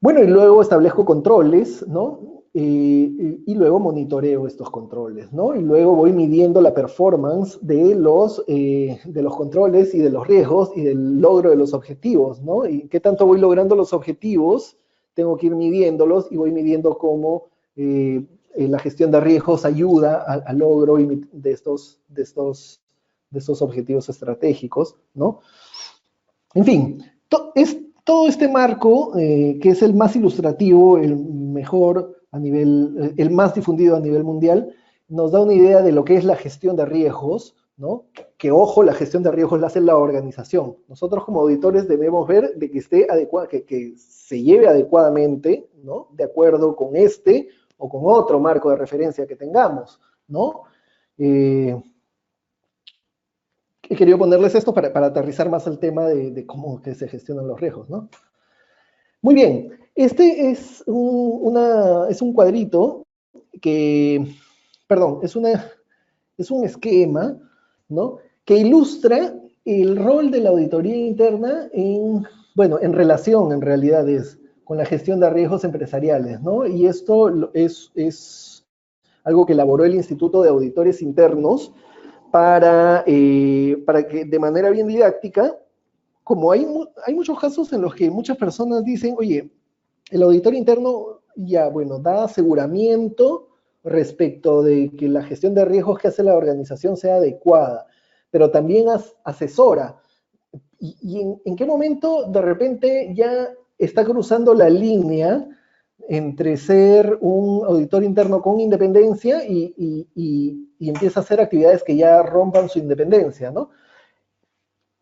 Bueno, y luego establezco controles, ¿no? Y luego monitoreo estos controles, ¿no? Y luego voy midiendo la performance de los controles y de los riesgos y del logro de los objetivos, ¿no? Y qué tanto voy logrando los objetivos, tengo que ir midiéndolos y voy midiendo cómo la gestión de riesgos ayuda al logro de estos objetivos estratégicos, ¿no? En fin, todo este marco, que es el más ilustrativo, el mejor a nivel, el más difundido a nivel mundial, nos da una idea de lo que es la gestión de riesgos, ¿no? Que, ojo, la gestión de riesgos la hace la organización. Nosotros como auditores debemos ver de que esté adecuada, que se lleve adecuadamente, ¿no? De acuerdo con este o con otro marco de referencia que tengamos, ¿no? He querido ponerles esto para aterrizar más el tema de cómo que se gestionan los riesgos, ¿no? Muy bien, este es un cuadrito que, perdón, es un esquema, ¿no? Que ilustra el rol de la auditoría interna bueno, en relación, en realidad, con la gestión de riesgos empresariales, ¿no? Y esto es algo que elaboró el Instituto de Auditores Internos para que de manera bien didáctica, como hay muchos casos en los que muchas personas dicen, oye, el auditor interno ya, bueno, da aseguramiento respecto de que la gestión de riesgos que hace la organización sea adecuada, pero también asesora. ¿Y en qué momento de repente ya está cruzando la línea entre ser un auditor interno con independencia y empieza a hacer actividades que ya rompan su independencia, ¿no?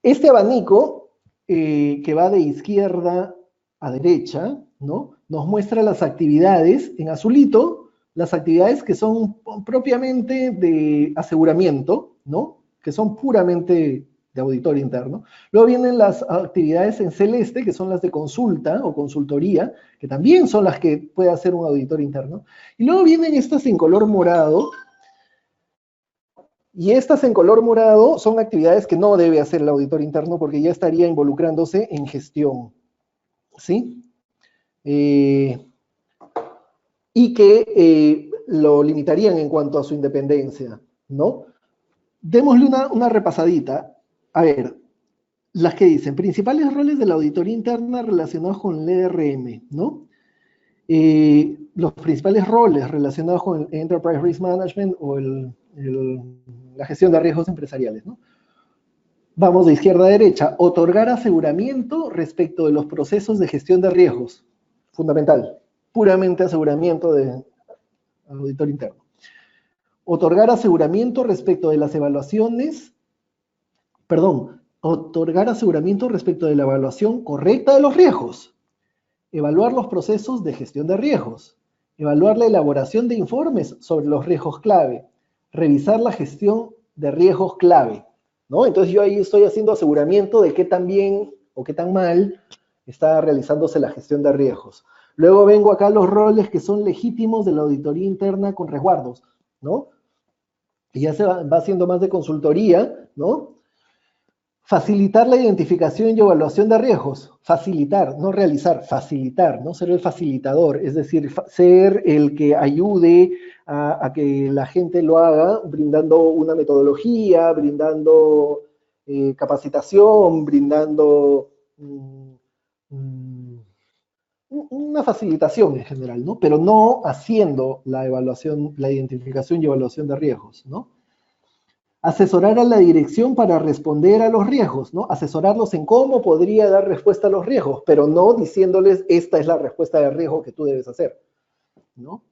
Este abanico, que va de izquierda a derecha, ¿no? Nos muestra las actividades, en azulito, las actividades que son propiamente de aseguramiento, ¿no? Que son puramente de auditor interno. Luego vienen las actividades en celeste, que son las de consulta o consultoría, que también son las que puede hacer un auditor interno. Y luego vienen estas en color morado, y estas en color morado son actividades que no debe hacer el auditor interno porque ya estaría involucrándose en gestión, ¿sí? Y que lo limitarían en cuanto a su independencia, ¿no? Démosle una repasadita. A ver, las que dicen, principales roles de la auditoría interna relacionados con el ERM, ¿no? Los principales roles relacionados con el Enterprise Risk Management o la gestión de riesgos empresariales, ¿no? Vamos de izquierda a derecha. Otorgar aseguramiento respecto de los procesos de gestión de riesgos. Fundamental. Puramente aseguramiento de auditor interno. Otorgar aseguramiento respecto de las evaluaciones, otorgar aseguramiento respecto de la evaluación correcta de los riesgos. Evaluar los procesos de gestión de riesgos. Evaluar la elaboración de informes sobre los riesgos clave. Revisar la gestión de riesgos clave, ¿no? Entonces yo ahí estoy haciendo aseguramiento de qué tan bien o qué tan mal está realizándose la gestión de riesgos. Luego vengo acá a los roles que son legítimos de la auditoría interna con resguardos, ¿no? Y ya se va haciendo más de consultoría, ¿no? Facilitar la identificación y evaluación de riesgos. Facilitar, no realizar, facilitar, ¿no? Ser el facilitador, es decir, ser el que ayude a que la gente lo haga, brindando una metodología, brindando capacitación, brindando una facilitación en general, ¿no? Pero no haciendo la evaluación, la identificación y evaluación de riesgos, ¿no? Asesorar a la dirección para responder a los riesgos, ¿no? Asesorarlos en cómo podría dar respuesta a los riesgos, pero no diciéndoles esta es la respuesta de riesgo que tú debes hacer, ¿no?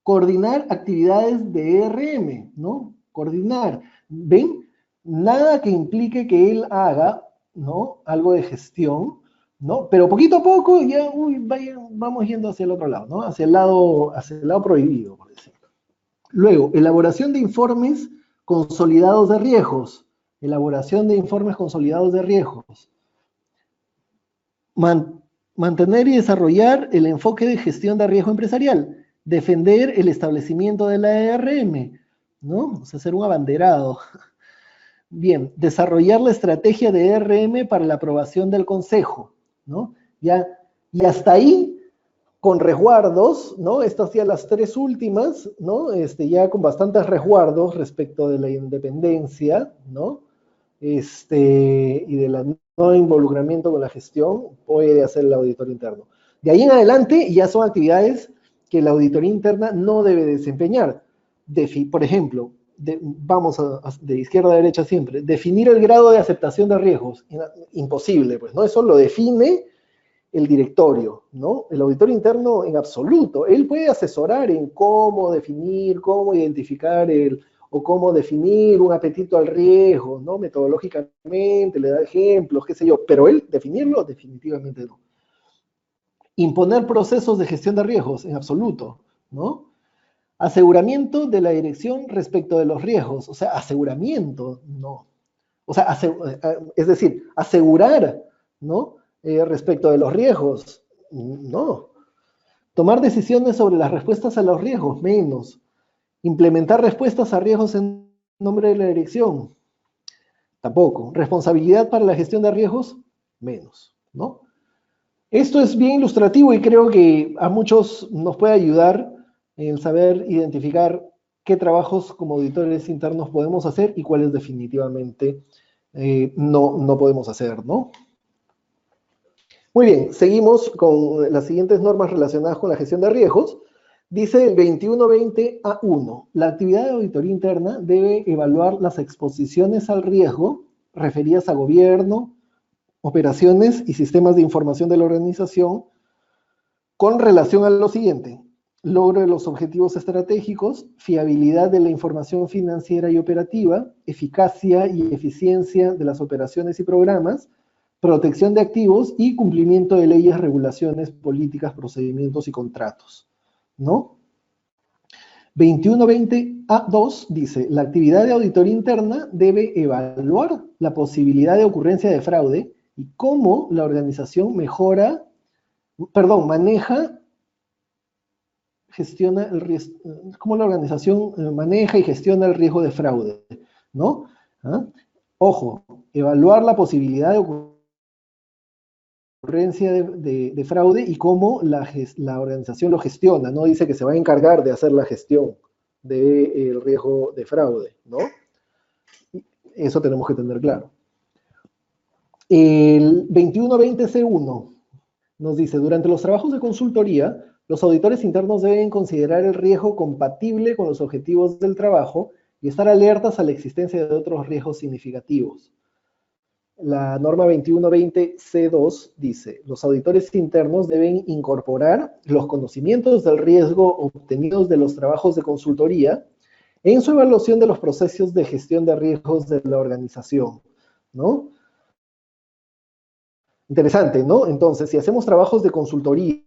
Coordinar actividades de ERM, ¿no? Coordinar, ¿ven? Nada que implique que él haga, ¿no? Algo de gestión, ¿no? Pero poquito a poco ya, vamos yendo hacia el otro lado, ¿no? Hacia el lado prohibido, por decirlo. Luego, elaboración de informes consolidados de riesgos. Elaboración de informes consolidados de riesgos. Mantener y desarrollar el enfoque de gestión de riesgo empresarial. Defender el establecimiento de la ERM, ¿no? O sea, ser un abanderado. Bien, desarrollar la estrategia de ERM para la aprobación del Consejo, ¿no? Ya, y hasta ahí con resguardos, ¿no? Estas ya las tres últimas, ¿no? Ya con bastantes resguardos respecto de la independencia, ¿no? Y del no involucramiento con la gestión, puede hacer el auditor interno. De ahí en adelante ya son actividades que la auditoría interna no debe desempeñar. Por ejemplo, vamos de izquierda a derecha siempre, definir el grado de aceptación de riesgos, imposible, pues, ¿no? Eso lo define el directorio, ¿no? El auditor interno en absoluto. Él puede asesorar en cómo definir, cómo identificar o cómo definir un apetito al riesgo, ¿no? Metodológicamente, le da ejemplos, qué sé yo, pero él definirlo definitivamente no. Imponer procesos de gestión de riesgos, en absoluto, ¿no? Aseguramiento de la dirección respecto de los riesgos, o sea, aseguramiento, no. O sea, es decir, asegurar, ¿no? Respecto de los riesgos, no. Tomar decisiones sobre las respuestas a los riesgos, menos. Implementar respuestas a riesgos en nombre de la dirección, tampoco. Responsabilidad para la gestión de riesgos, menos, ¿no? Esto es bien ilustrativo y creo que a muchos nos puede ayudar en saber identificar qué trabajos como auditores internos podemos hacer y cuáles definitivamente no podemos hacer, ¿no? Muy bien, seguimos con las siguientes normas relacionadas con la gestión de riesgos. Dice el 2120A1, la actividad de auditoría interna debe evaluar las exposiciones al riesgo referidas a gobierno, operaciones y sistemas de información de la organización con relación a lo siguiente: logro de los objetivos estratégicos, fiabilidad de la información financiera y operativa, eficacia y eficiencia de las operaciones y programas, protección de activos y cumplimiento de leyes, regulaciones, políticas, procedimientos y contratos, ¿no? 2120A2 dice, la actividad de auditoría interna debe evaluar la posibilidad de ocurrencia de fraude y cómo la organización gestiona el riesgo, cómo la organización maneja y gestiona el riesgo de fraude, ¿no? ¿Ah? Ojo, evaluar la posibilidad de ocurrencia de fraude y cómo la organización lo gestiona, no dice que se va a encargar de hacer la gestión del riesgo de fraude, ¿no? Eso tenemos que tener claro. El 2120C1 nos dice, durante los trabajos de consultoría, los auditores internos deben considerar el riesgo compatible con los objetivos del trabajo y estar alertas a la existencia de otros riesgos significativos. La norma 2120C2 dice, los auditores internos deben incorporar los conocimientos del riesgo obtenidos de los trabajos de consultoría en su evaluación de los procesos de gestión de riesgos de la organización, ¿no? Interesante, ¿no? Entonces, si hacemos trabajos de consultoría,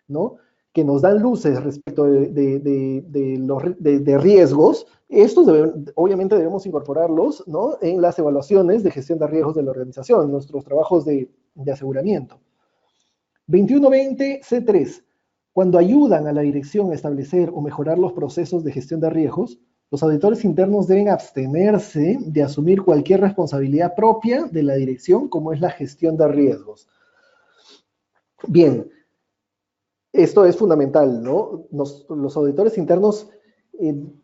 ¿no? Que nos dan luces respecto de riesgos, estos obviamente debemos incorporarlos, ¿no? En las evaluaciones de gestión de riesgos de la organización, en nuestros trabajos de aseguramiento. 2120C3. Cuando ayudan a la dirección a establecer o mejorar los procesos de gestión de riesgos, los auditores internos deben abstenerse de asumir cualquier responsabilidad propia de la dirección, como es la gestión de riesgos. Bien, esto es fundamental, ¿no? Los auditores internos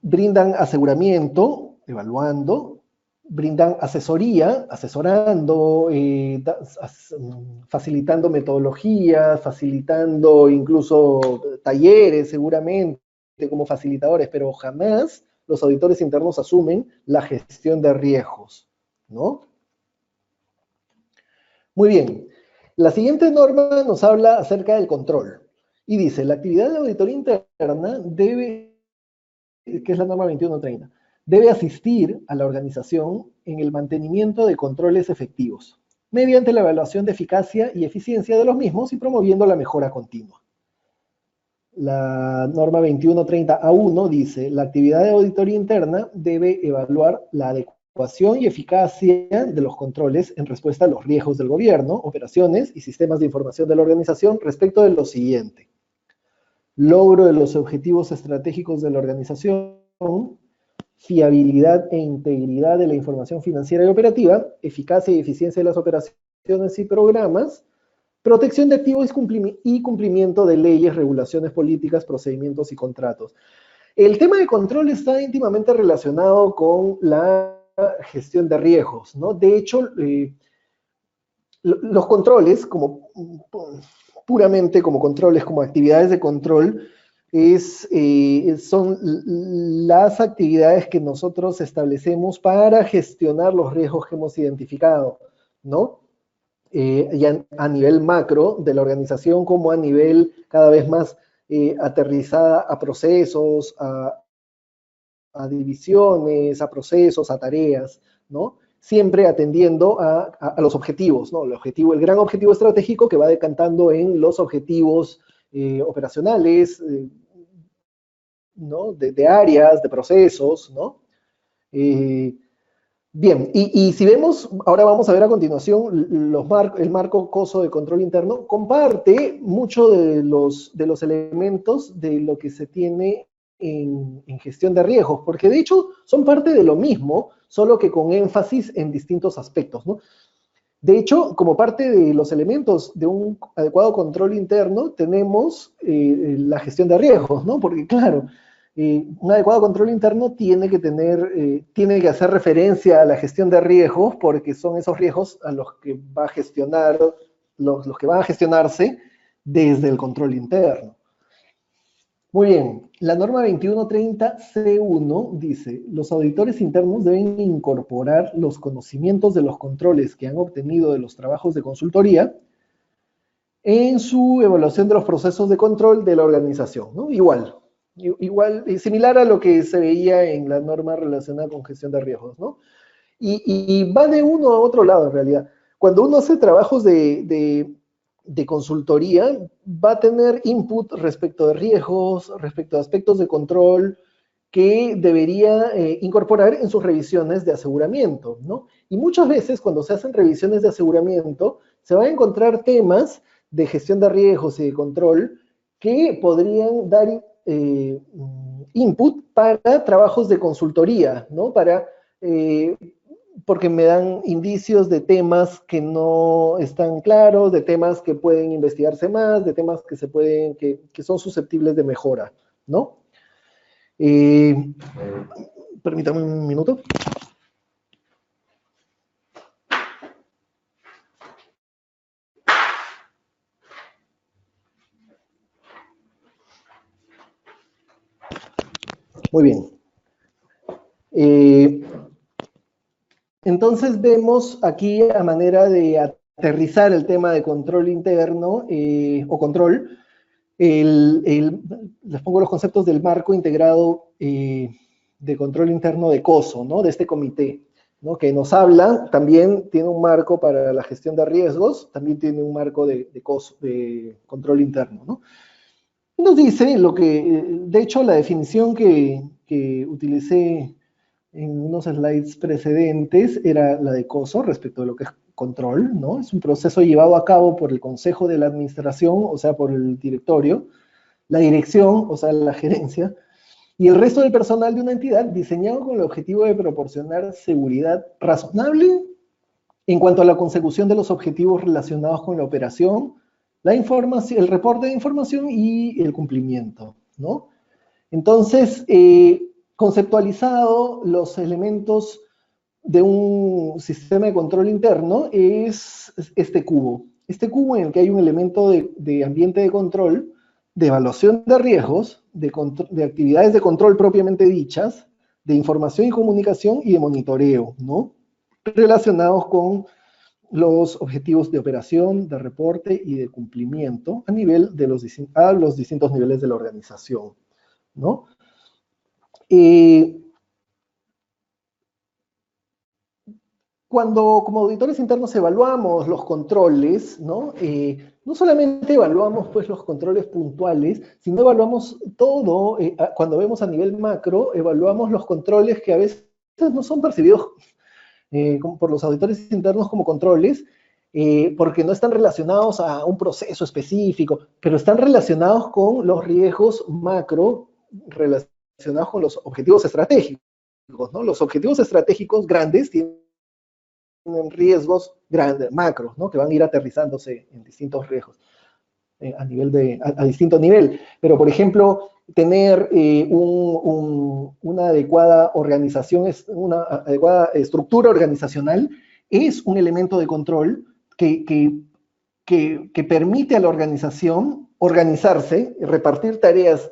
brindan aseguramiento, evaluando, brindan asesoría, asesorando, facilitando metodologías, facilitando incluso talleres seguramente como facilitadores, pero jamás los auditores internos asumen la gestión de riesgos, ¿no? Muy bien. La siguiente norma nos habla acerca del control. Y dice, la actividad de auditoría interna debe, que es la norma 2130, debe asistir a la organización en el mantenimiento de controles efectivos, mediante la evaluación de eficacia y eficiencia de los mismos y promoviendo la mejora continua. La norma 2130A1 dice, la actividad de auditoría interna debe evaluar la adecuación y eficacia de los controles en respuesta a los riesgos del gobierno, operaciones y sistemas de información de la organización respecto de lo siguiente: logro de los objetivos estratégicos de la organización, fiabilidad e integridad de la información financiera y operativa, eficacia y eficiencia de las operaciones y programas, protección de activos y cumplimiento de leyes, regulaciones políticas, procedimientos y contratos. El tema de control está íntimamente relacionado con la gestión de riesgos, ¿no? De hecho, los controles, como puramente como controles, como actividades de control, son las actividades que nosotros establecemos para gestionar los riesgos que hemos identificado, ¿no? Ya a nivel macro de la organización como a nivel cada vez más aterrizada a procesos, a divisiones, a procesos, a tareas, ¿no? Siempre atendiendo a los objetivos, ¿no? El gran objetivo estratégico que va decantando en los objetivos operacionales, ¿no? De áreas, de procesos, ¿no? Bien, y si vemos, ahora vamos a ver a continuación el marco COSO de control interno, comparte mucho de los elementos de lo que se tiene en gestión de riesgos, porque de hecho son parte de lo mismo, solo que con énfasis en distintos aspectos, ¿no? De hecho, como parte de los elementos de un adecuado control interno, tenemos la gestión de riesgos, ¿no? Porque claro, un adecuado control interno tiene que hacer referencia a la gestión de riesgos, porque son esos riesgos a los que va a gestionar, los que van a gestionarse desde el control interno. Muy bien, la norma 2130C1 dice, los auditores internos deben incorporar los conocimientos de los controles que han obtenido de los trabajos de consultoría en su evaluación de los procesos de control de la organización, ¿no? Igual, similar a lo que se veía en la norma relacionada con gestión de riesgos, ¿no? Y va de uno a otro lado, en realidad. Cuando uno hace trabajos de consultoría, va a tener input respecto de riesgos, respecto de aspectos de control que debería incorporar en sus revisiones de aseguramiento, ¿no? Y muchas veces cuando se hacen revisiones de aseguramiento, se van a encontrar temas de gestión de riesgos y de control que podrían dar input para trabajos de consultoría, ¿no? Porque me dan indicios de temas que no están claros, de temas que pueden investigarse más, de temas que son susceptibles de mejora, ¿no? Permítame un minuto. Muy bien. Entonces vemos aquí a manera de aterrizar el tema de control interno o control, les pongo los conceptos del marco integrado de control interno de COSO, ¿no? De este comité, ¿no? Que nos habla, también tiene un marco para la gestión de riesgos, también tiene un marco de control interno, ¿no? Nos dice de hecho, la definición que utilicé en unos slides precedentes era la de COSO respecto de lo que es control, ¿no? Es un proceso llevado a cabo por el Consejo de la Administración, o sea, por el directorio, la dirección, o sea, la gerencia, y el resto del personal de una entidad diseñado con el objetivo de proporcionar seguridad razonable en cuanto a la consecución de los objetivos relacionados con la operación, la información, el reporte de información y el cumplimiento, ¿no? Entonces, conceptualizado los elementos de un sistema de control interno es este cubo. Este cubo en el que hay un elemento de ambiente de control, de evaluación de riesgos, de actividades de control propiamente dichas, de información y comunicación y de monitoreo, ¿no? Relacionados con los objetivos de operación, de reporte y de cumplimiento a nivel de los distintos niveles de la organización, ¿no? Cuando como auditores internos evaluamos los controles, ¿no? No solamente evaluamos pues, los controles puntuales, sino evaluamos todo, cuando vemos a nivel macro, evaluamos los controles que a veces no son percibidos por los auditores internos como controles, porque no están relacionados a un proceso específico, pero están relacionados con los riesgos macro, relacionados con los objetivos estratégicos, ¿no? Los objetivos estratégicos grandes tienen riesgos grandes, macros, ¿no? Que van a ir aterrizándose en distintos riesgos a distinto nivel. Pero, por ejemplo, tener una adecuada organización, una adecuada estructura organizacional es un elemento de control que permite a la organización organizarse, repartir tareas,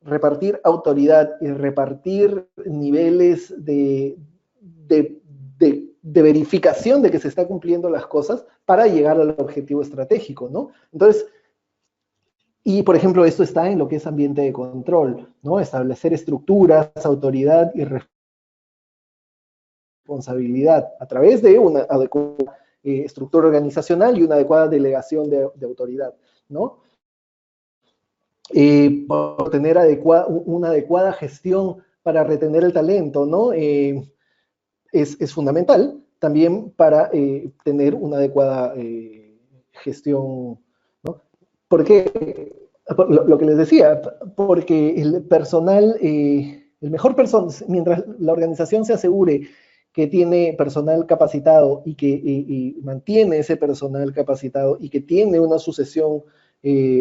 repartir autoridad y repartir niveles de verificación de que se están cumpliendo las cosas para llegar al objetivo estratégico, ¿no? Entonces, y por ejemplo, esto está en lo que es ambiente de control, ¿no? Establecer estructuras, autoridad y responsabilidad a través de una adecuada estructura organizacional y una adecuada delegación de autoridad, ¿no? Por tener una adecuada gestión para retener el talento, ¿no? Es fundamental también para tener una adecuada gestión, ¿no? Porque, lo que les decía, porque el personal, el mejor personal, mientras la organización se asegure que tiene personal capacitado y que mantiene ese personal capacitado y que tiene una sucesión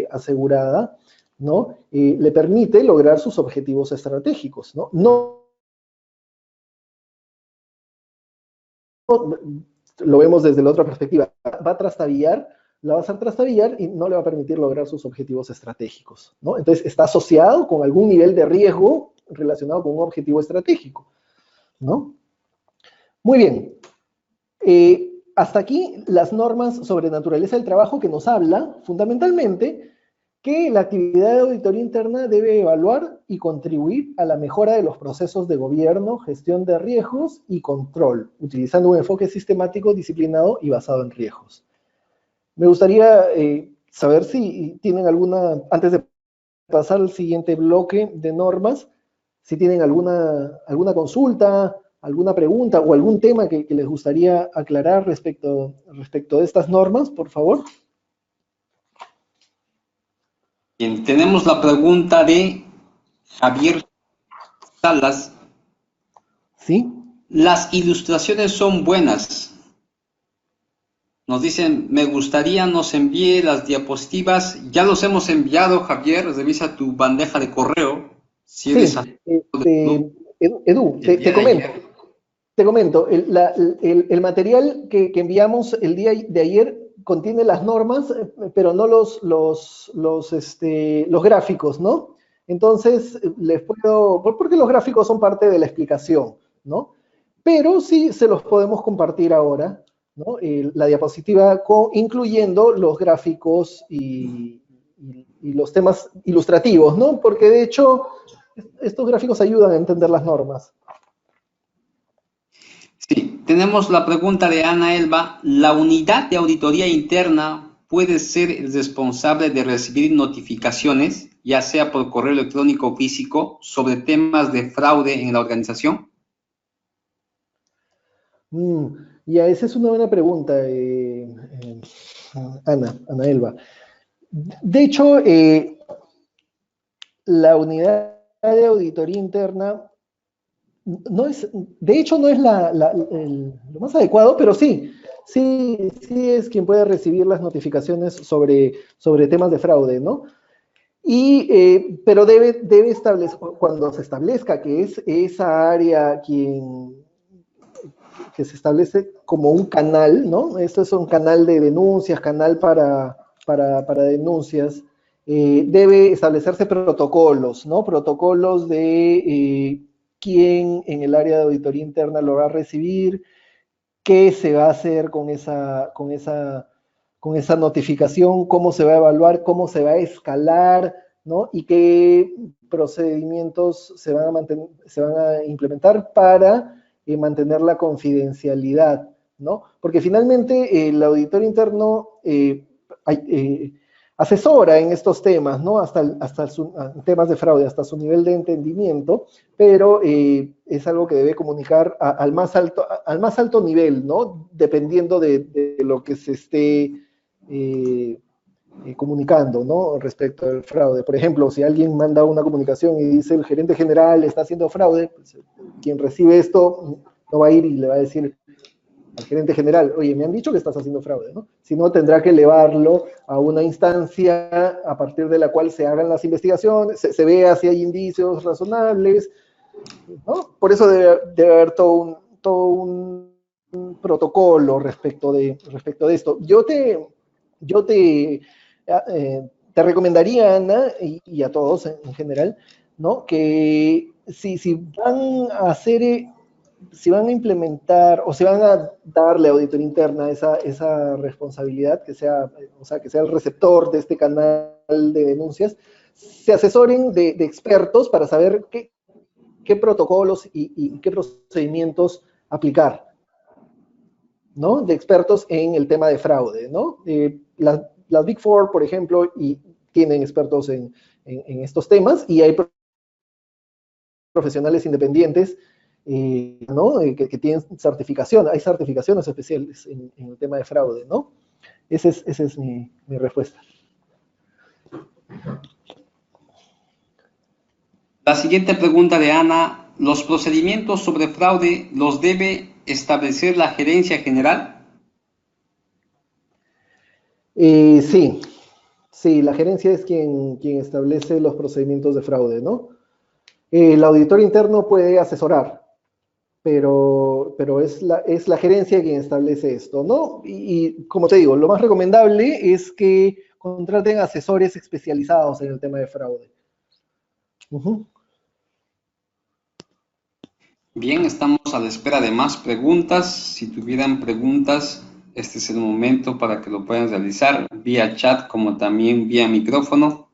asegurada, ¿no? Le permite lograr sus objetivos estratégicos, ¿no? Lo vemos desde la otra perspectiva, va a trastabillar, la va a hacer trastabillar y no le va a permitir lograr sus objetivos estratégicos, ¿no? Entonces está asociado con algún nivel de riesgo relacionado con un objetivo estratégico, ¿no? Muy bien. Hasta aquí las normas sobre naturaleza del trabajo que nos habla fundamentalmente que la actividad de auditoría interna debe evaluar y contribuir a la mejora de los procesos de gobierno, gestión de riesgos y control, utilizando un enfoque sistemático, disciplinado y basado en riesgos. Me gustaría saber si tienen alguna, antes de pasar al siguiente bloque de normas, si tienen alguna consulta, alguna pregunta o algún tema que les gustaría aclarar respecto de estas normas, por favor. Bien, tenemos la pregunta de Javier Salas. ¿Sí? Las ilustraciones son buenas. Nos dicen, me gustaría nos envíe las diapositivas. Ya los hemos enviado, Javier. Revisa tu bandeja de correo. Si eres Edu, te comento, el material que enviamos el día de ayer contiene las normas, pero no los gráficos, ¿no? Entonces, les puedo, porque los gráficos son parte de la explicación, ¿no? Pero sí se los podemos compartir ahora, ¿no? La diapositiva incluyendo los gráficos y los temas ilustrativos, ¿no? Porque de hecho, estos gráficos ayudan a entender las normas. Sí, tenemos la pregunta de Ana Elba. ¿La unidad de auditoría interna puede ser el responsable de recibir notificaciones, ya sea por correo electrónico o físico, sobre temas de fraude en la organización? Ya, esa es una buena pregunta, Ana Elba. De hecho, la unidad de auditoría interna no es lo más adecuado, pero sí es quien puede recibir las notificaciones sobre temas de fraude, ¿no? Pero debe establecer, cuando se establezca que es esa área que se establece como un canal, ¿no? Esto es un canal de denuncias, canal para denuncias, debe establecerse protocolos, ¿no? Protocolos de quién en el área de auditoría interna lo va a recibir, qué se va a hacer con esa notificación, cómo se va a evaluar, cómo se va a escalar, ¿no? Y qué procedimientos se van a implementar para mantener la confidencialidad, ¿no? Porque finalmente el auditor interno asesora en estos temas, ¿no? Hasta temas de fraude, hasta su nivel de entendimiento, pero es algo que debe comunicar al más alto nivel, ¿no? Dependiendo de lo que se esté comunicando, ¿no? Respecto al fraude. Por ejemplo, si alguien manda una comunicación y dice el gerente general está haciendo fraude, pues, quien recibe esto no va a ir y le va a decir al gerente general, oye, me han dicho que estás haciendo fraude, ¿no? Si no, tendrá que elevarlo a una instancia a partir de la cual se hagan las investigaciones, se vea si hay indicios razonables, ¿no? Por eso debe haber todo un protocolo respecto de esto. Te recomendaría, Ana, y a todos en general, ¿no? Que si van a hacer, si van a implementar o si van a darle a auditoría interna esa responsabilidad, o sea, que sea el receptor de este canal de denuncias, se asesoren de expertos para saber qué protocolos y qué procedimientos aplicar, ¿no? De expertos en el tema de fraude, ¿no? Las Big Four, por ejemplo, tienen expertos en estos temas, y hay profesionales independientes, ¿no? Que tienen certificación, hay certificaciones especiales en el tema de fraude, ¿no? Esa es mi respuesta. La siguiente pregunta de Ana: ¿los procedimientos sobre fraude los debe establecer la gerencia general? Sí, la gerencia es quien establece los procedimientos de fraude, ¿no? El auditor interno puede asesorar, pero es la gerencia quien establece esto, ¿no? Y como te digo, lo más recomendable es que contraten asesores especializados en el tema de fraude. Bien, estamos a la espera de más preguntas. Si tuvieran preguntas, este es el momento para que lo puedan realizar vía chat como también vía micrófono.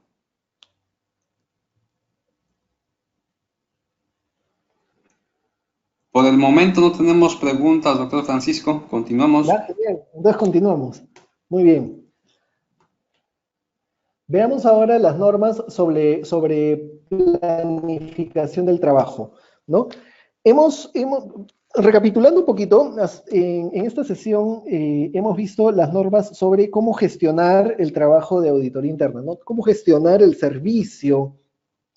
Por el momento no tenemos preguntas, doctor Francisco. Continuamos. Ya, genial. Entonces continuamos. Muy bien. Veamos ahora las normas sobre planificación del trabajo, ¿no? Recapitulando un poquito, en esta sesión hemos visto las normas sobre cómo gestionar el trabajo de auditoría interna, ¿no? Cómo gestionar el servicio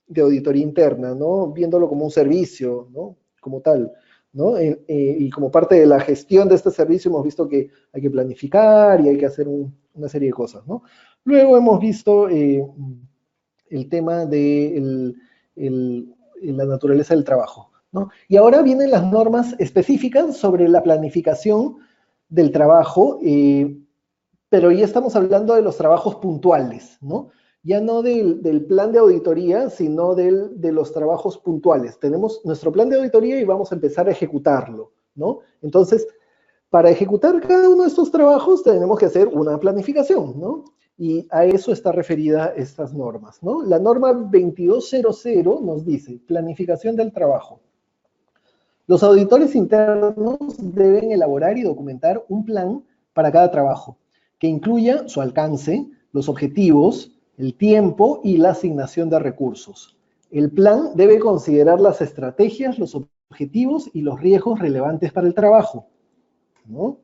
de auditoría interna, ¿no? Viéndolo como un servicio, ¿no? Como tal, ¿no? Y como parte de la gestión de este servicio hemos visto que hay que planificar y hay que hacer una serie de cosas, ¿no? Luego hemos visto el tema de la naturaleza del trabajo, ¿no? Y ahora vienen las normas específicas sobre la planificación del trabajo, pero ya estamos hablando de los trabajos puntuales, ¿no? Ya no del plan de auditoría, sino de los trabajos puntuales. Tenemos nuestro plan de auditoría y vamos a empezar a ejecutarlo, ¿no? Entonces, para ejecutar cada uno de estos trabajos tenemos que hacer una planificación, ¿no? Y a eso está referida estas normas, ¿no? La norma 2200 nos dice, planificación del trabajo. Los auditores internos deben elaborar y documentar un plan para cada trabajo, que incluya su alcance, los objetivos, el tiempo y la asignación de recursos. El plan debe considerar las estrategias, los objetivos y los riesgos relevantes para el trabajo, ¿no?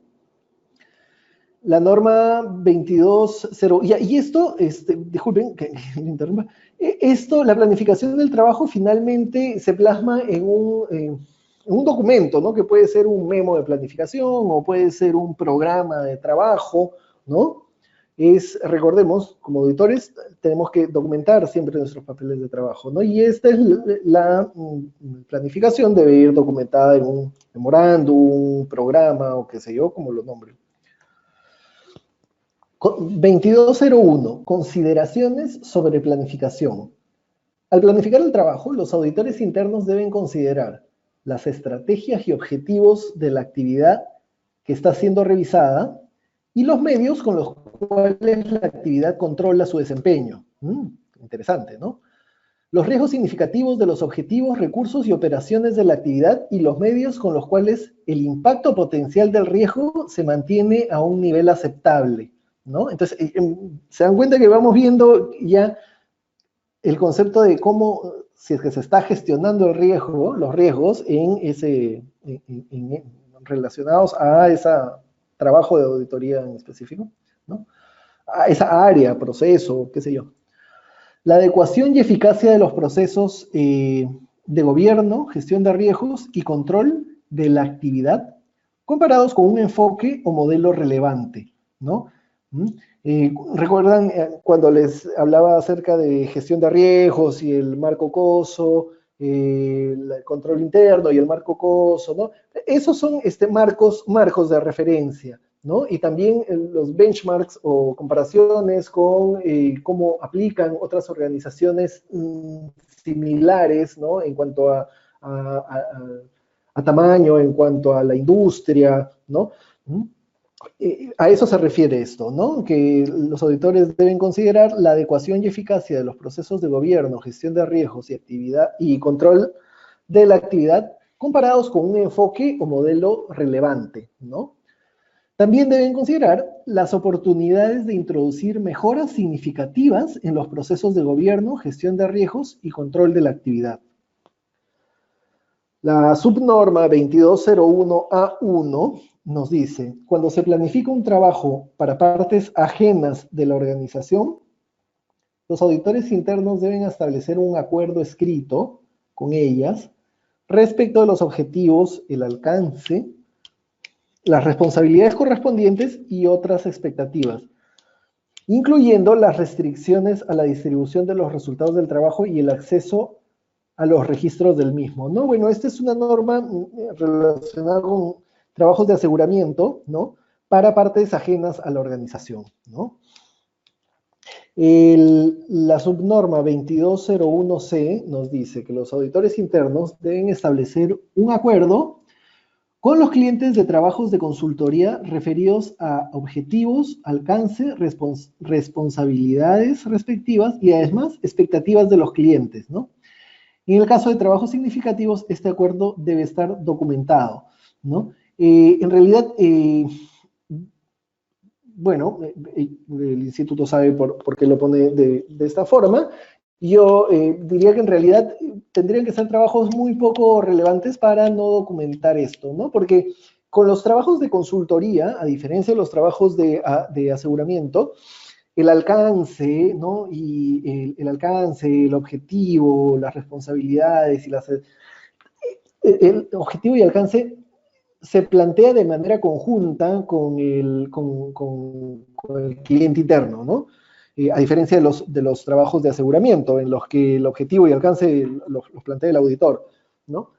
La norma 22.0, y esto, disculpen que me interrumpa, esto, la planificación del trabajo finalmente se plasma en un documento, ¿no? Que puede ser un memo de planificación o puede ser un programa de trabajo, ¿no? Recordemos, como auditores, tenemos que documentar siempre nuestros papeles de trabajo, ¿no? Y esta es la planificación, debe ir documentada en un memorándum, un programa o qué sé yo, como lo nombre. 2201, consideraciones sobre planificación. Al planificar el trabajo, los auditores internos deben considerar las estrategias y objetivos de la actividad que está siendo revisada y los medios con los cuales la actividad controla su desempeño. Interesante, ¿no? Los riesgos significativos de los objetivos, recursos y operaciones de la actividad y los medios con los cuales el impacto potencial del riesgo se mantiene a un nivel aceptable, ¿no? Entonces, se dan cuenta que vamos viendo ya el concepto de cómo, si es que se está gestionando el riesgo, los riesgos relacionados a ese trabajo de auditoría en específico, ¿no? A esa área, proceso, qué sé yo. La adecuación y eficacia de los procesos de gobierno, gestión de riesgos y control de la actividad comparados con un enfoque o modelo relevante, ¿no? ¿Recuerdan cuando les hablaba acerca de gestión de riesgos y el marco COSO, el control interno y el marco COSO, ¿no? Esos son marcos de referencia, ¿no? Y también los benchmarks o comparaciones con cómo aplican otras organizaciones similares, ¿no? En cuanto a tamaño, en cuanto a la industria, ¿no? A eso se refiere esto, ¿no? Que los auditores deben considerar la adecuación y eficacia de los procesos de gobierno, gestión de riesgos y actividad y control de la actividad comparados con un enfoque o modelo relevante, ¿no? También deben considerar las oportunidades de introducir mejoras significativas en los procesos de gobierno, gestión de riesgos y control de la actividad. La subnorma 2201A1 nos dice, cuando se planifica un trabajo para partes ajenas de la organización, los auditores internos deben establecer un acuerdo escrito con ellas respecto de los objetivos, el alcance, las responsabilidades correspondientes y otras expectativas, incluyendo las restricciones a la distribución de los resultados del trabajo y el acceso a los registros del mismo, ¿no? Bueno, esta es una norma relacionada con trabajos de aseguramiento, ¿no? Para partes ajenas a la organización, ¿no? La subnorma 2201C nos dice que los auditores internos deben establecer un acuerdo con los clientes de trabajos de consultoría referidos a objetivos, alcance, responsabilidades respectivas y además expectativas de los clientes, ¿no? En el caso de trabajos significativos, este acuerdo debe estar documentado, ¿no? En realidad, bueno, el instituto sabe por qué lo pone de esta forma. Yo diría que en realidad tendrían que ser trabajos muy poco relevantes para no documentar esto, ¿no? Porque con los trabajos de consultoría, a diferencia de los trabajos de aseguramiento, el alcance, ¿no? Y el alcance, el objetivo, las responsabilidades y el objetivo y alcance se plantea de manera conjunta con el cliente interno, ¿no? A diferencia de los trabajos de aseguramiento, en los que el objetivo y alcance los plantea el auditor, ¿no?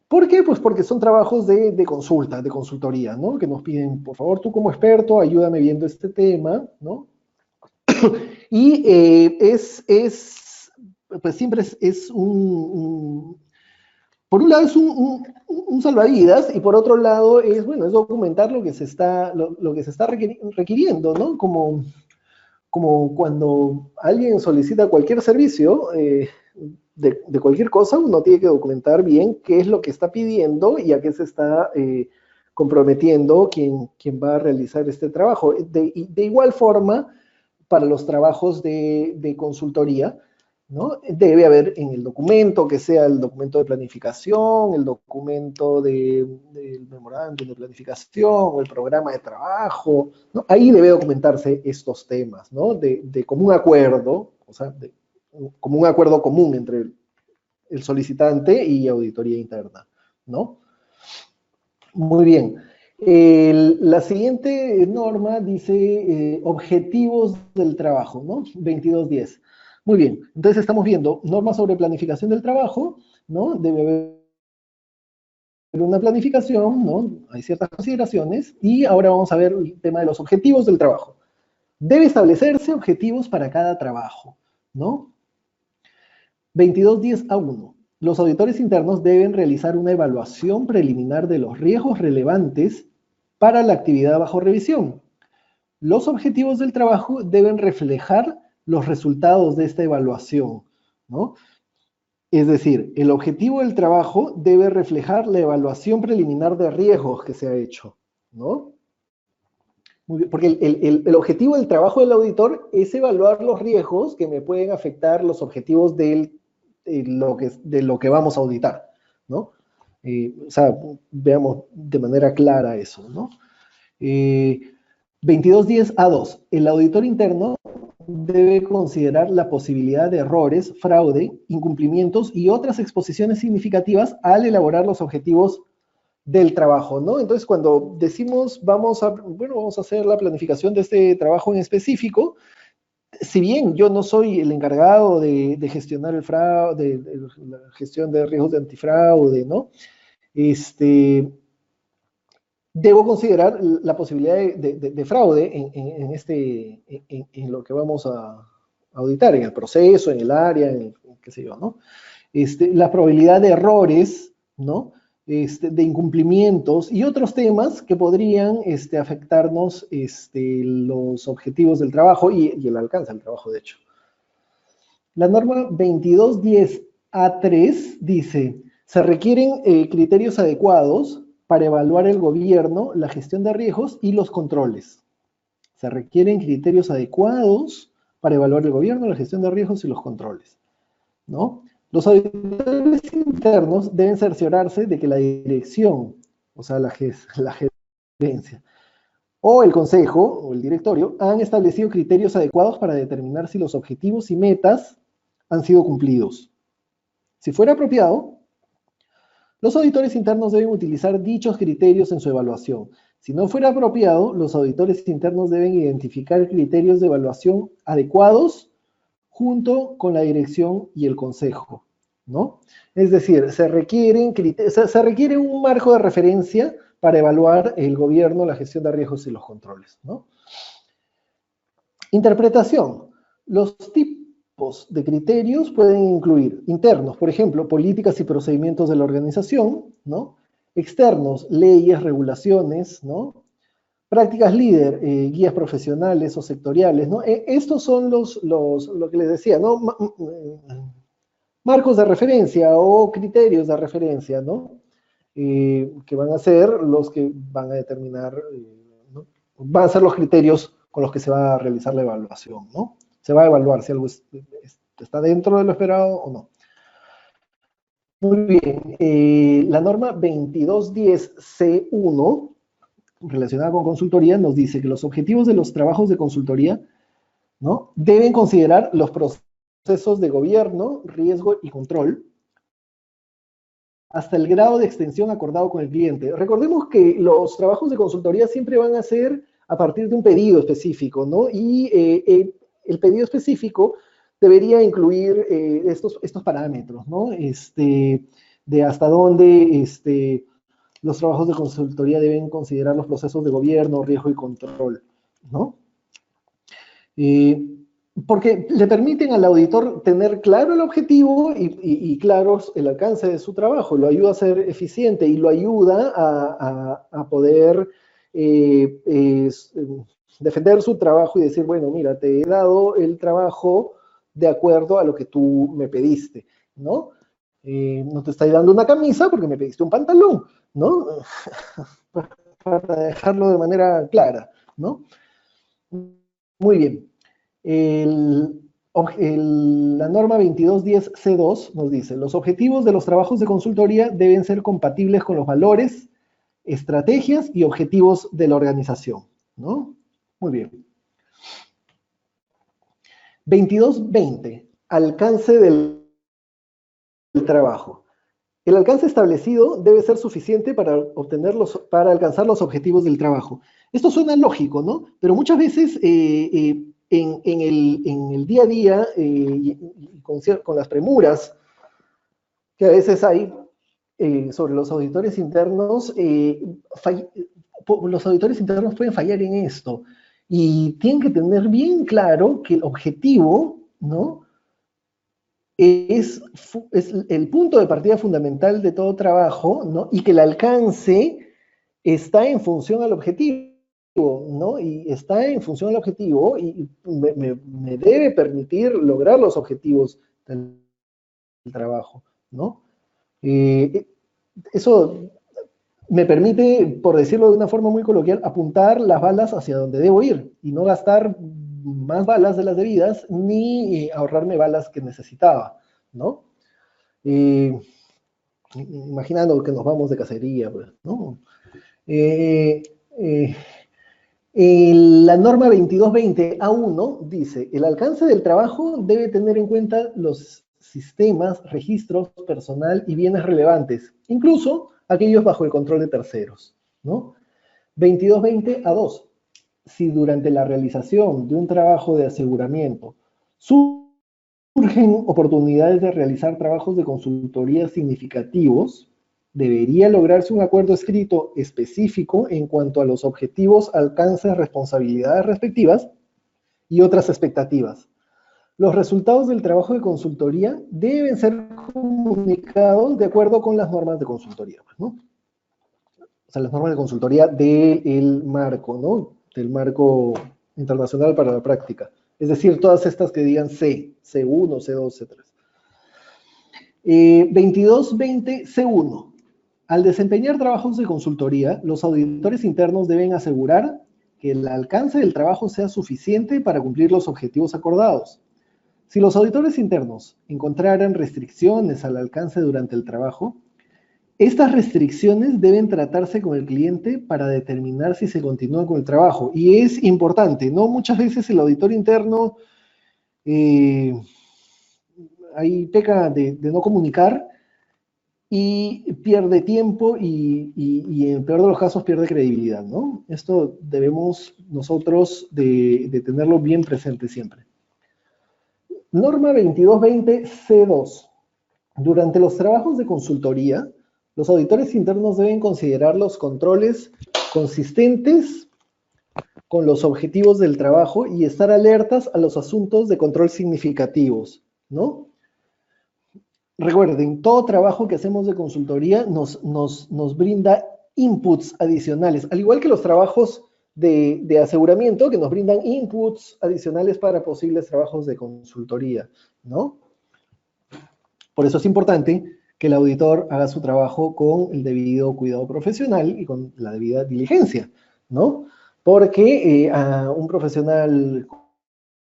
¿Por qué? Pues porque son trabajos de consulta, de consultoría, ¿no? Que nos piden, por favor, tú como experto, ayúdame viendo este tema, ¿no? Y pues siempre es por un lado es un salvavidas y por otro lado es, bueno, es documentar lo que se está requiriendo, ¿no? Como cuando alguien solicita cualquier servicio de cualquier cosa, uno tiene que documentar bien qué es lo que está pidiendo y a qué se está comprometiendo quien va a realizar este trabajo. De igual forma, para los trabajos de consultoría, ¿no? Debe haber en el documento, que sea el documento de planificación, el documento del memorándum de planificación, o el programa de trabajo, ¿no? Ahí debe documentarse estos temas, ¿no? De común acuerdo, o sea, como un acuerdo común entre el solicitante y auditoría interna, ¿no? Muy bien. La siguiente norma dice objetivos del trabajo, ¿no? 2210. Muy bien, entonces estamos viendo normas sobre planificación del trabajo, ¿no? Debe haber una planificación, ¿no? Hay ciertas consideraciones y ahora vamos a ver el tema de los objetivos del trabajo. Debe establecerse objetivos para cada trabajo, ¿no? 2210A1. Los auditores internos deben realizar una evaluación preliminar de los riesgos relevantes para la actividad bajo revisión. Los objetivos del trabajo deben reflejar los resultados de esta evaluación, ¿no? Es decir, el objetivo del trabajo debe reflejar la evaluación preliminar de riesgos que se ha hecho, ¿no? Muy bien, porque el objetivo del trabajo del auditor es evaluar los riesgos que me pueden afectar los objetivos de lo que vamos a auditar, ¿no? O sea, veamos de manera clara eso, ¿no? 2210A2. El auditor interno debe considerar la posibilidad de errores, fraude, incumplimientos y otras exposiciones significativas al elaborar los objetivos del trabajo, ¿no? Entonces, cuando decimos, vamos a hacer la planificación de este trabajo en específico, si bien yo no soy el encargado de gestionar el fraude, de la gestión de riesgos de antifraude, ¿no? Debo considerar la posibilidad de fraude en lo que vamos a auditar, en el proceso, en el área, qué sé yo, ¿no? La probabilidad de errores, ¿no? De incumplimientos y otros temas que podrían afectarnos los objetivos del trabajo y el alcance del trabajo, de hecho. La norma 2210A3 dice, se requieren criterios adecuados para evaluar el gobierno, la gestión de riesgos y los controles. Se requieren criterios adecuados para evaluar el gobierno, la gestión de riesgos y los controles, ¿no? Los auditores internos deben cerciorarse de que la dirección, o sea, la gerencia, o el consejo, o el directorio, han establecido criterios adecuados para determinar si los objetivos y metas han sido cumplidos. Si fuera apropiado, los auditores internos deben utilizar dichos criterios en su evaluación. Si no fuera apropiado, los auditores internos deben identificar criterios de evaluación adecuados junto con la dirección y el consejo, ¿no? Es decir, se requiere un marco de referencia para evaluar el gobierno, la gestión de riesgos y los controles, ¿no? Interpretación. Los tipos de criterios pueden incluir internos, por ejemplo, políticas y procedimientos de la organización, ¿no? Externos, leyes, regulaciones, ¿no? Prácticas líder, guías profesionales o sectoriales, ¿no? Estos son lo que les decía, ¿no? Marcos de referencia o criterios de referencia, ¿no? Que van a ser los que van a determinar, ¿no? Van a ser los criterios con los que se va a realizar la evaluación, ¿no? Se va a evaluar si algo está dentro de lo esperado o no. Muy bien, la norma 2210C1, relacionada con consultoría, nos dice que los objetivos de los trabajos de consultoría, ¿no? Deben considerar los procesos de gobierno, riesgo y control, hasta el grado de extensión acordado con el cliente. Recordemos que los trabajos de consultoría siempre van a ser a partir de un pedido específico, ¿no? Y el pedido específico debería incluir estos parámetros, ¿no? De hasta dónde los trabajos de consultoría deben considerar los procesos de gobierno, riesgo y control, ¿no? Porque le permiten al auditor tener claro el objetivo y claros el alcance de su trabajo, lo ayuda a ser eficiente y lo ayuda a poder defender su trabajo y decir, bueno, mira, te he dado el trabajo de acuerdo a lo que tú me pediste, ¿no? No te estoy dando una camisa porque me pediste un pantalón, ¿no? Para dejarlo de manera clara, ¿no? Muy bien. La norma 2210C2 nos dice, los objetivos de los trabajos de consultoría deben ser compatibles con los valores, estrategias y objetivos de la organización, ¿no? Muy bien. 2220, alcance del trabajo. El alcance establecido debe ser suficiente para alcanzar los objetivos del trabajo. Esto suena lógico, ¿no? Pero muchas veces en el día a día con las premuras que a veces hay sobre los auditores internos, los auditores internos pueden fallar en esto y tienen que tener bien claro que el objetivo, ¿no? Es el punto de partida fundamental de todo trabajo, ¿no? Y que el alcance está en función al objetivo, ¿no? Y está en función al objetivo y me debe permitir lograr los objetivos del trabajo, ¿no? Eso me permite, por decirlo de una forma muy coloquial, apuntar las balas hacia donde debo ir y no gastar más balas de las debidas ni ahorrarme balas que necesitaba, ¿no? Imaginando que nos vamos de cacería, pues, ¿no? La norma 2220A1 dice, el alcance del trabajo debe tener en cuenta los sistemas, registros, personal y bienes relevantes, incluso aquellos bajo el control de terceros, ¿no? 2220A2. Si durante la realización de un trabajo de aseguramiento surgen oportunidades de realizar trabajos de consultoría significativos, debería lograrse un acuerdo escrito específico en cuanto a los objetivos, alcances, responsabilidades respectivas y otras expectativas. Los resultados del trabajo de consultoría deben ser comunicados de acuerdo con las normas de consultoría, ¿no? O sea, las normas de consultoría del marco, ¿no? Del marco internacional para la práctica. Es decir, todas estas que digan C, C1, C2, C3. 2220C1. Al desempeñar trabajos de consultoría, los auditores internos deben asegurar que el alcance del trabajo sea suficiente para cumplir los objetivos acordados. Si los auditores internos encontraran restricciones al alcance durante el trabajo, estas restricciones deben tratarse con el cliente para determinar si se continúa con el trabajo. Y es importante, ¿no? Muchas veces el auditor interno ahí peca de no comunicar y pierde tiempo y en el peor de los casos pierde credibilidad, ¿no? Esto debemos nosotros de tenerlo bien presente siempre. Norma 2220C2. Durante los trabajos de consultoría, los auditores internos deben considerar los controles consistentes con los objetivos del trabajo y estar alertas a los asuntos de control significativos, ¿no? Recuerden, todo trabajo que hacemos de consultoría nos brinda inputs adicionales, al igual que los trabajos de aseguramiento que nos brindan inputs adicionales para posibles trabajos de consultoría, ¿no? Por eso es importante que el auditor haga su trabajo con el debido cuidado profesional y con la debida diligencia, ¿no? Porque a un profesional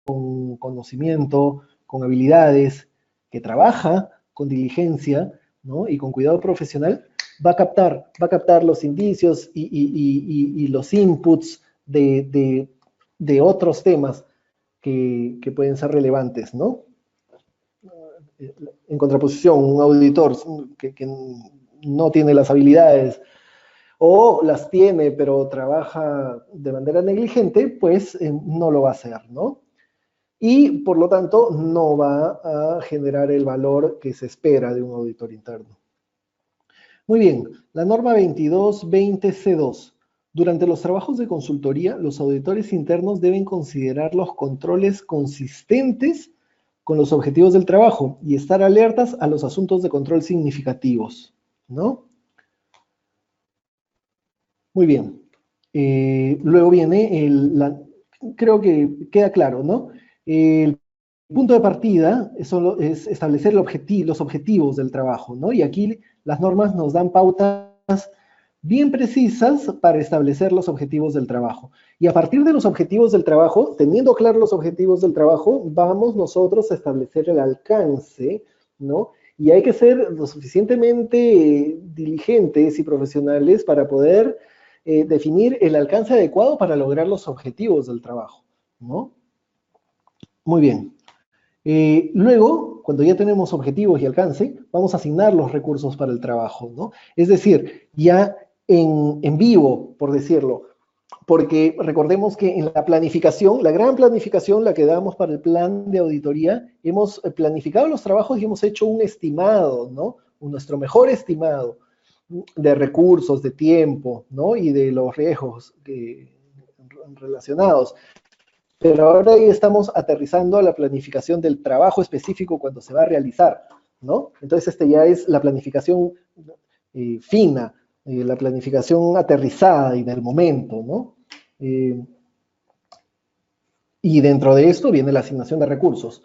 con conocimiento, con habilidades, que trabaja con diligencia, ¿no? Y con cuidado profesional, va a captar los indicios y los inputs de otros temas que pueden ser relevantes, ¿no? En contraposición, un auditor que no tiene las habilidades o las tiene pero trabaja de manera negligente, pues no lo va a hacer, ¿no? Y por lo tanto no va a generar el valor que se espera de un auditor interno. Muy bien, la norma 2220C2. Durante los trabajos de consultoría, los auditores internos deben considerar los controles consistentes con los objetivos del trabajo y estar alertas a los asuntos de control significativos, ¿no? Muy bien. Luego viene creo que queda claro, ¿no? El punto de partida es establecer los objetivos del trabajo, ¿no? Y aquí las normas nos dan pautas bien precisas para establecer los objetivos del trabajo. Y a partir de los objetivos del trabajo, teniendo claros los objetivos del trabajo, vamos nosotros a establecer el alcance, ¿no? Y hay que ser lo suficientemente diligentes y profesionales para poder definir el alcance adecuado para lograr los objetivos del trabajo, ¿no? Muy bien. Luego, cuando ya tenemos objetivos y alcance, vamos a asignar los recursos para el trabajo, ¿no? Es decir, ya en vivo, por decirlo, porque recordemos que en la planificación, la gran planificación, la que damos para el plan de auditoría, hemos planificado los trabajos y hemos hecho un estimado, ¿no? Nuestro mejor estimado de recursos, de tiempo, ¿no? Y de los riesgos relacionados. Pero ahora ya estamos aterrizando a la planificación del trabajo específico cuando se va a realizar, ¿no? Entonces, ya es la planificación fina, la planificación aterrizada y del momento, ¿no? Y dentro de esto viene la asignación de recursos.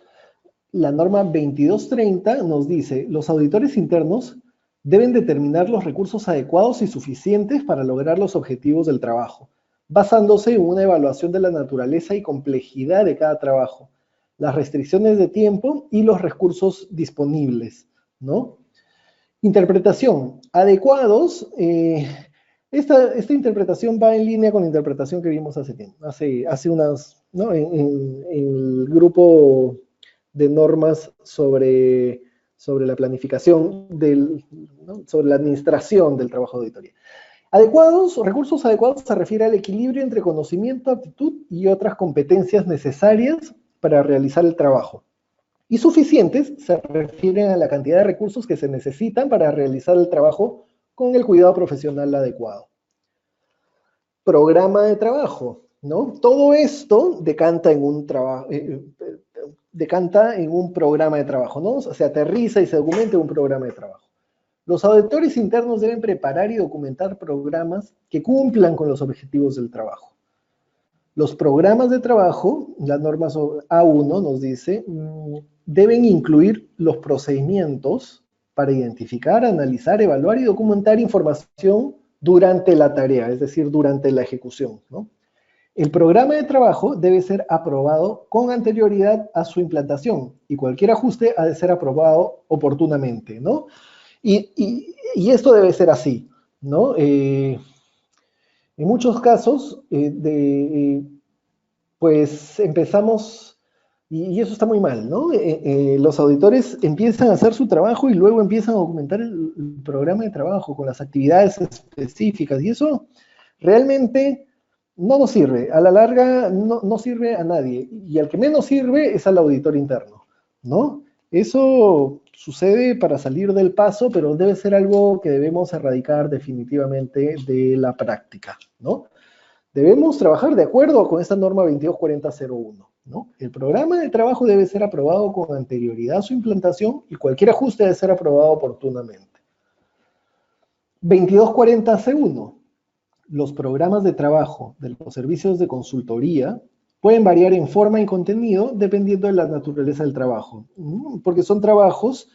La norma 2230 nos dice, los auditores internos deben determinar los recursos adecuados y suficientes para lograr los objetivos del trabajo, basándose en una evaluación de la naturaleza y complejidad de cada trabajo, las restricciones de tiempo y los recursos disponibles, ¿no? Interpretación. Adecuados. Esta interpretación va en línea con la interpretación que vimos hace unas, ¿no? En el grupo de normas sobre sobre la planificación ¿no? Sobre la administración del trabajo de auditoría. Adecuados, recursos adecuados se refiere al equilibrio entre conocimiento, aptitud y otras competencias necesarias para realizar el trabajo. Y suficientes se refieren a la cantidad de recursos que se necesitan para realizar el trabajo con el cuidado profesional adecuado. Programa de trabajo, ¿no? Todo esto decanta en un programa de trabajo, ¿no? Se aterriza y se documenta en un programa de trabajo. Los auditores internos deben preparar y documentar programas que cumplan con los objetivos del trabajo. Los programas de trabajo, la norma A1 nos dice, deben incluir los procedimientos para identificar, analizar, evaluar y documentar información durante la tarea, es decir, durante la ejecución, ¿no? El programa de trabajo debe ser aprobado con anterioridad a su implantación y cualquier ajuste ha de ser aprobado oportunamente, ¿no? Y esto debe ser así, ¿no? En muchos casos, pues empezamos, y eso está muy mal, ¿no? Los auditores empiezan a hacer su trabajo y luego empiezan a documentar el programa de trabajo con las actividades específicas, y eso realmente no nos sirve. A la larga no sirve a nadie, y al que menos sirve es al auditor interno, ¿no? Eso sucede para salir del paso, pero debe ser algo que debemos erradicar definitivamente de la práctica, ¿no? Debemos trabajar de acuerdo con esta norma 224001, ¿no? El programa de trabajo debe ser aprobado con anterioridad a su implantación y cualquier ajuste debe ser aprobado oportunamente. 2240C1. Los programas de trabajo de los servicios de consultoría pueden variar en forma y contenido dependiendo de la naturaleza del trabajo, porque son trabajos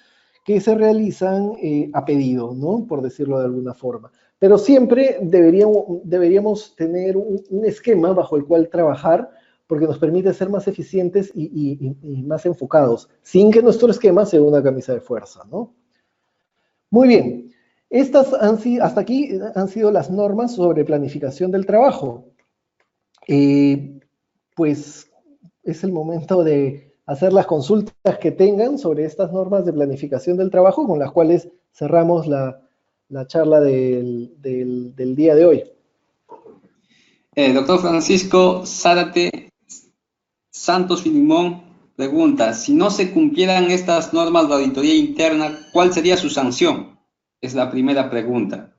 que se realizan a pedido, ¿no? Por decirlo de alguna forma. Pero siempre deberíamos tener un esquema bajo el cual trabajar, porque nos permite ser más eficientes y más enfocados, sin que nuestro esquema sea una camisa de fuerza, ¿no? Muy bien. Hasta aquí han sido las normas sobre planificación del trabajo. Pues es el momento de hacer las consultas que tengan sobre estas normas de planificación del trabajo, con las cuales cerramos la charla del día de hoy. Doctor Francisco Zárate Santos Filimón pregunta, si no se cumplieran estas normas de auditoría interna, ¿cuál sería su sanción? Es la primera pregunta.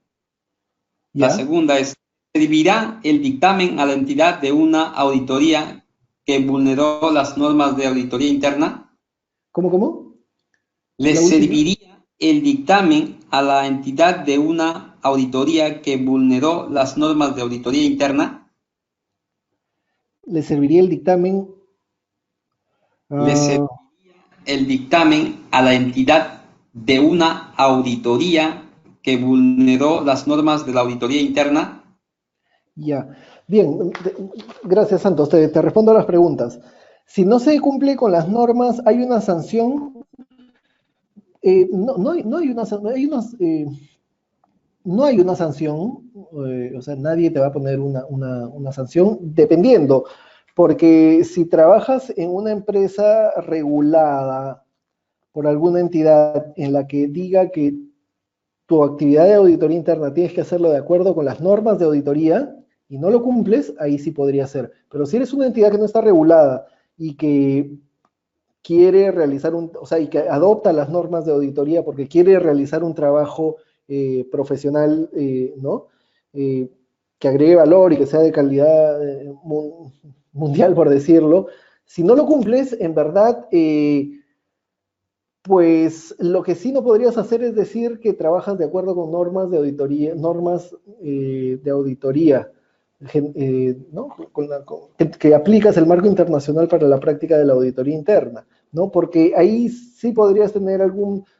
¿Ya? La segunda es, ¿servirá el dictamen a la entidad de una auditoría que vulneró las normas de auditoría interna? ¿Cómo? ¿Le serviría el dictamen a la entidad de una auditoría que vulneró las normas de auditoría interna? ¿Le serviría el dictamen? ¿Le serviría el dictamen a la entidad de una auditoría que vulneró las normas de la auditoría interna? Ya. Bien, gracias Santos. Te respondo a las preguntas. Si no se cumple con las normas, ¿hay una sanción? No hay una sanción, o sea, nadie te va a poner una sanción, dependiendo, porque si trabajas en una empresa regulada por alguna entidad en la que diga que tu actividad de auditoría interna tienes que hacerlo de acuerdo con las normas de auditoría y no lo cumples, ahí sí podría ser. Pero si eres una entidad que no está regulada y que quiere realizar y que adopta las normas de auditoría porque quiere realizar un trabajo profesional, ¿no? Que agregue valor y que sea de calidad mundial, por decirlo, si no lo cumples, en verdad, pues lo que sí no podrías hacer es decir que trabajas de acuerdo con normas de auditoría, ¿no? Que aplicas el marco internacional para la práctica de la auditoría interna, ¿no? Porque ahí sí podrías tener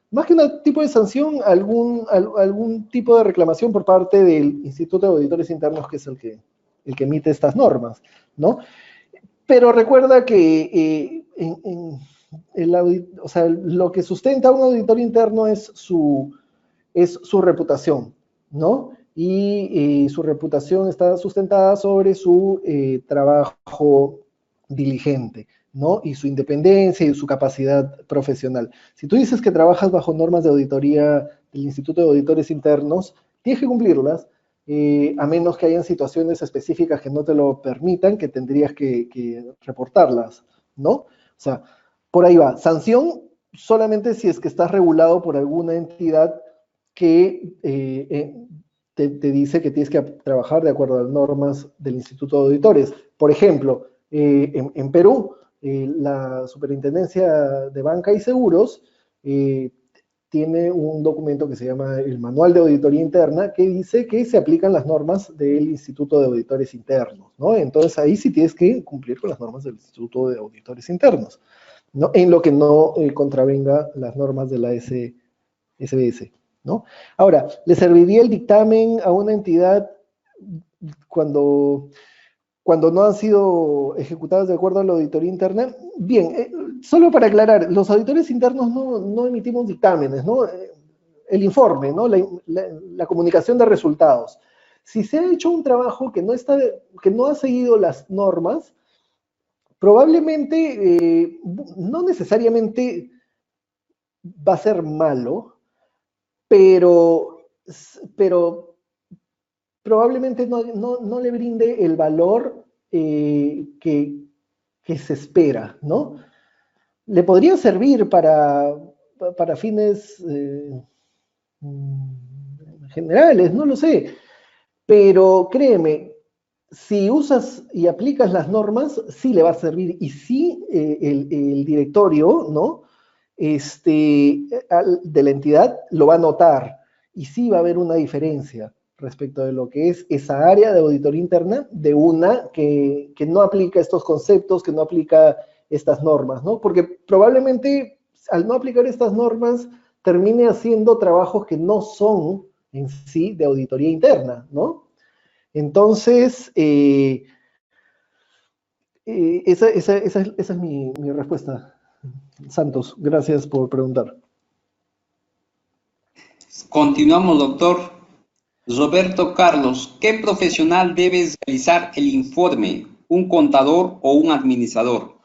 más que un tipo de sanción, algún tipo de reclamación por parte del Instituto de Auditores Internos, que es el que emite estas normas, ¿no? Pero recuerda que lo que sustenta un auditor interno es su reputación, ¿no? Y su reputación está sustentada sobre su trabajo diligente. ¿no? Y su independencia y su capacidad profesional. Si tú dices que trabajas bajo normas de auditoría del Instituto de Auditores Internos, tienes que cumplirlas, a menos que hayan situaciones específicas que no te lo permitan, que tendrías que reportarlas, ¿no? O sea, por ahí va. Sanción solamente si es que estás regulado por alguna entidad que te dice que tienes que trabajar de acuerdo a las normas del Instituto de Auditores. Por ejemplo, en Perú, la Superintendencia de Banca y Seguros tiene un documento que se llama el Manual de Auditoría Interna, que dice que se aplican las normas del Instituto de Auditores Internos, ¿no? Entonces ahí sí tienes que cumplir con las normas del Instituto de Auditores Internos, ¿no? En lo que no contravenga las normas de la SBS, ¿no? Ahora, ¿le serviría el dictamen a una entidad cuando no han sido ejecutadas de acuerdo a la auditoría interna? Bien, solo para aclarar, los auditores internos no emitimos dictámenes, ¿no? El informe, ¿no? La comunicación de resultados. Si se ha hecho un trabajo que no ha seguido las normas, probablemente, no necesariamente va a ser malo, pero probablemente no le brinde el valor que se espera, ¿no? Le podría servir para fines generales, no lo sé, pero créeme, si usas y aplicas las normas, sí le va a servir y sí el directorio, ¿no? De la entidad lo va a notar y sí va a haber una diferencia respecto de lo que es esa área de auditoría interna de una que no aplica estos conceptos, que no aplica estas normas, ¿no? Porque probablemente al no aplicar estas normas termine haciendo trabajos que no son en sí de auditoría interna, ¿no? Entonces, esa es mi respuesta. Santos, gracias por preguntar. Continuamos, doctor. Roberto Carlos, ¿qué profesional debe realizar el informe? ¿Un contador o un administrador?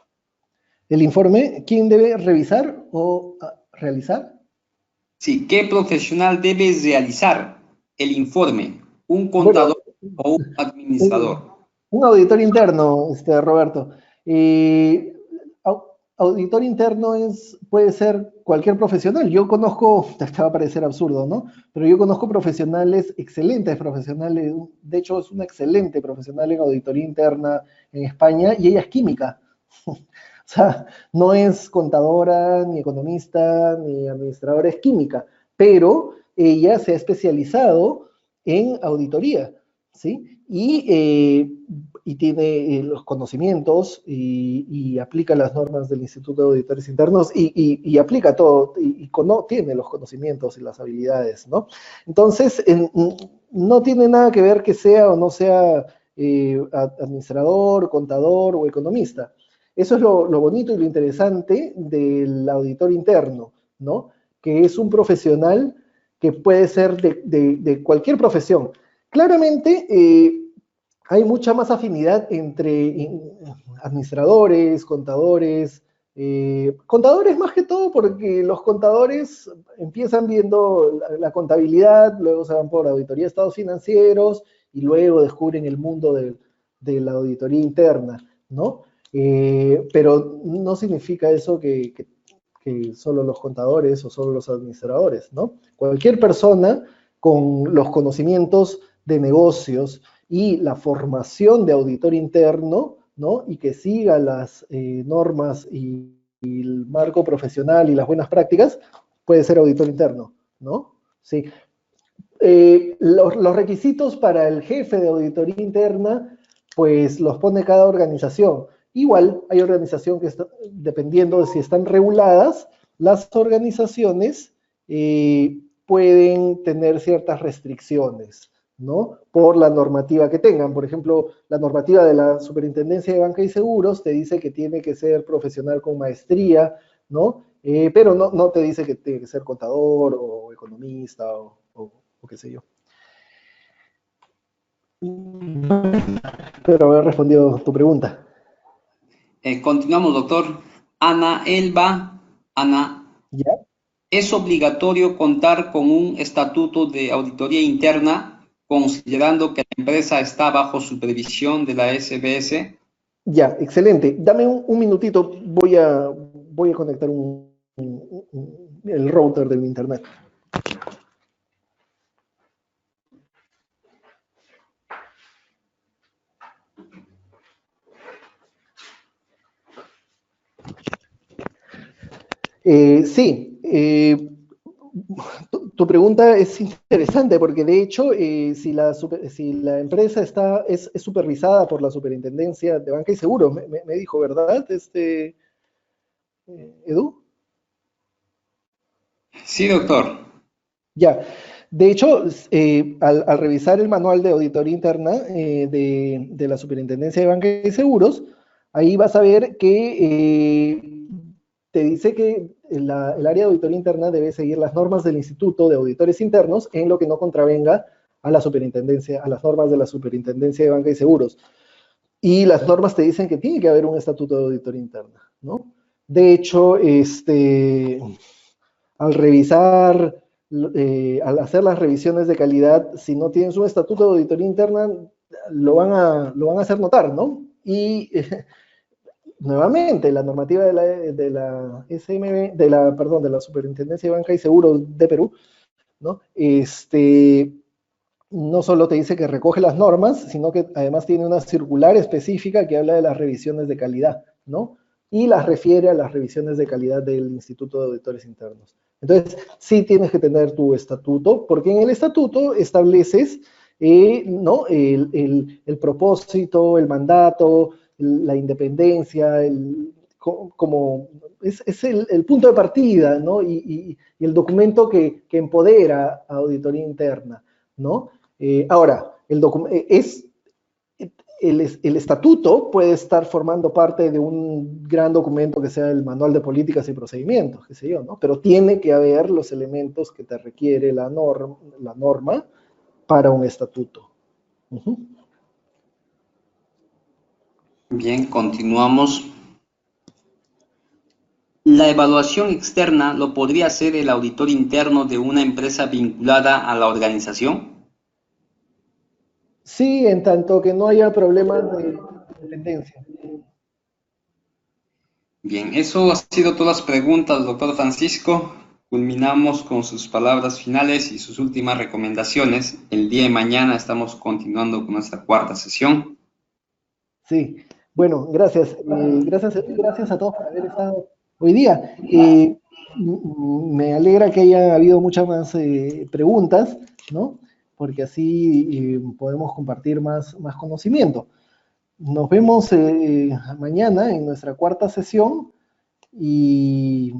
El informe, ¿quién debe revisar o realizar? Sí, ¿qué profesional debe realizar el informe? ¿Un Bueno, contador o un administrador? un auditor interno, Roberto. Eh, Auditor interno puede ser cualquier profesional. Yo conozco, te va a parecer absurdo, ¿no? Pero yo conozco profesionales, excelentes profesionales, de hecho es una excelente profesional en auditoría interna en España y ella es química. O sea, no es contadora, ni economista, ni administradora, es química, pero ella se ha especializado en auditoría, ¿sí? Y tiene los conocimientos y aplica las normas del Instituto de Auditores Internos y aplica todo, tiene los conocimientos y las habilidades, ¿no? Entonces, no tiene nada que ver que sea o no sea administrador, contador o economista. Eso es lo bonito y lo interesante del auditor interno, ¿no? Que es un profesional que puede ser de cualquier profesión. Claramente, hay mucha más afinidad entre administradores, contadores, contadores más que todo porque los contadores empiezan viendo la contabilidad, luego se van por auditoría de estados financieros y luego descubren el mundo de la auditoría interna, ¿no? Pero no significa eso que solo los contadores o solo los administradores, ¿no? Cualquier persona con los conocimientos de negocios y la formación de auditor interno, ¿no? Y que siga las normas y el marco profesional y las buenas prácticas, puede ser auditor interno, ¿no? Sí. Los requisitos para el jefe de auditoría interna, pues los pone cada organización. Igual hay organización que está, dependiendo de si están reguladas, las organizaciones pueden tener ciertas restricciones, ¿no? Por la normativa que tengan. Por ejemplo, la normativa de la Superintendencia de Banca y Seguros te dice que tiene que ser profesional con maestría, ¿no? Pero no te dice que tiene que ser contador o economista o qué sé yo. Espero haber respondido tu pregunta. Continuamos, doctor. Ana Elba. Ana, ¿Ya? ¿es obligatorio contar con un estatuto de auditoría interna, considerando que la empresa está bajo supervisión de la SBS? Ya, excelente. Dame un minutito, voy a conectar el router de mi internet. Sí, tu pregunta es interesante porque de hecho, si la empresa es supervisada por la Superintendencia de Banca y Seguros, me dijo, ¿verdad, Edu? Sí, doctor. Ya. De hecho, al revisar el manual de auditoría interna de la Superintendencia de Banca y Seguros, ahí vas a ver que te dice que el área de auditoría interna debe seguir las normas del Instituto de Auditores Internos en lo que no contravenga a la superintendencia, a las normas de la Superintendencia de Banca y Seguros. Y las normas te dicen que tiene que haber un estatuto de auditoría interna, ¿no? De hecho, al revisar, al hacer las revisiones de calidad, si no tienes un estatuto de auditoría interna, lo van a hacer notar, ¿no? Y nuevamente, la normativa de la SMB, perdón, de la Superintendencia de Banca y Seguros de Perú, ¿no? No solo te dice que recoge las normas, sino que además tiene una circular específica que habla de las revisiones de calidad, ¿no? Y las refiere a las revisiones de calidad del Instituto de Auditores Internos. Entonces, sí tienes que tener tu estatuto, porque en el estatuto estableces, ¿no? El propósito, el mandato, la independencia, como es el punto de partida, ¿no? Y el documento que empodera a auditoría interna, ¿no? Ahora, el estatuto puede estar formando parte de un gran documento que sea el manual de políticas y procedimientos, qué sé yo, ¿no? Pero tiene que haber los elementos que te requiere la norma para un estatuto. Uh-huh. Bien, continuamos. La evaluación externa lo podría hacer el auditor interno de una empresa vinculada a la organización. Sí, en tanto que no haya problemas de dependencia. Bien, eso ha sido todas las preguntas, doctor Francisco. Culminamos con sus palabras finales y sus últimas recomendaciones. El día de mañana estamos continuando con nuestra cuarta sesión. Sí, bueno, gracias. Gracias a todos por haber estado hoy día. Me alegra que haya habido muchas más preguntas, ¿no? Porque así podemos compartir más conocimiento. Nos vemos mañana en nuestra cuarta sesión y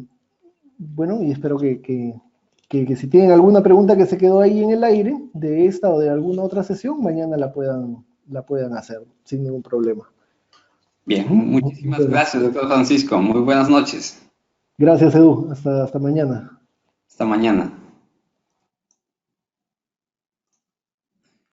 bueno, y espero que si tienen alguna pregunta que se quedó ahí en el aire de esta o de alguna otra sesión, mañana la puedan hacer sin ningún problema. Bien, muchísimas Bueno, gracias, doctor Francisco. Muy buenas noches. gracias, Edu. Hasta mañana. Hasta mañana.